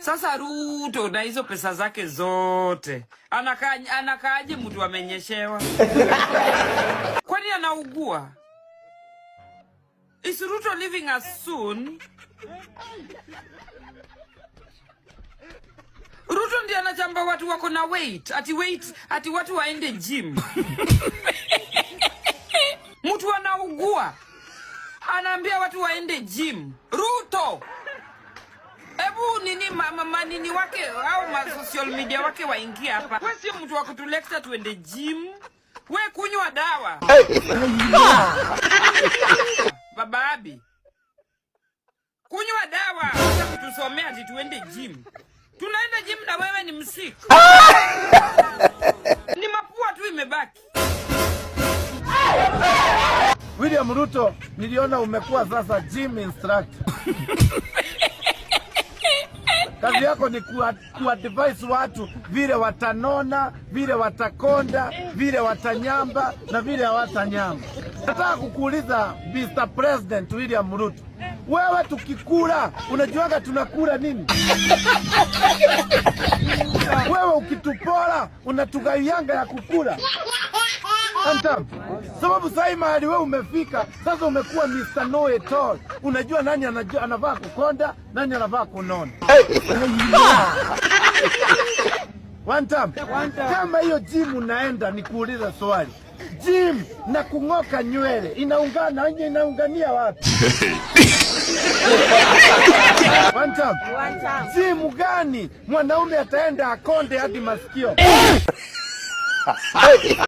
Sasa Ruto na hizo pesa zake zote anakaaje mtu amenyeshewa? Kwani anaugua? Is Ruto living as soon? Ruto ndiye anachamba watu wako na weight, ati watu waende gym. Mtu anaugua anaambia watu waende gym. Ruto, ebu nini nini wake au social media wake waingia hapa. Wewe sio mtu wa kutulecture tuende gym. Wewe kunywa dawa. Baba Abi, kunywa dawa hata kutusomea ati tuende gym. Tunaenda gym na wewe ni msiku. Ni mapua tu imebaki. William Ruto, niliona umekuwa sasa gym instructor. Kazi yako ni kuadvise watu vile watanona, vile watakonda, vile watanyamba na vile hawatanyamba. Nataka kukuuliza Mr. President William Ruto, wewe tukikula unajuaga tunakula nini? Wewe ukitupora unatugaianga ya kukula. Antam, sababu sai mahali wewe umefika, sasa umekuwa Mr. Know It All. Unajua nani anavaa kukonda, nani anavaa kunona. One time. Kama hiyo gym unaenda nikuuliza swali. Gym na kung'oka nywele inaungania wapi? One time. Gym gani mwanaume ataenda akonde hadi masikio?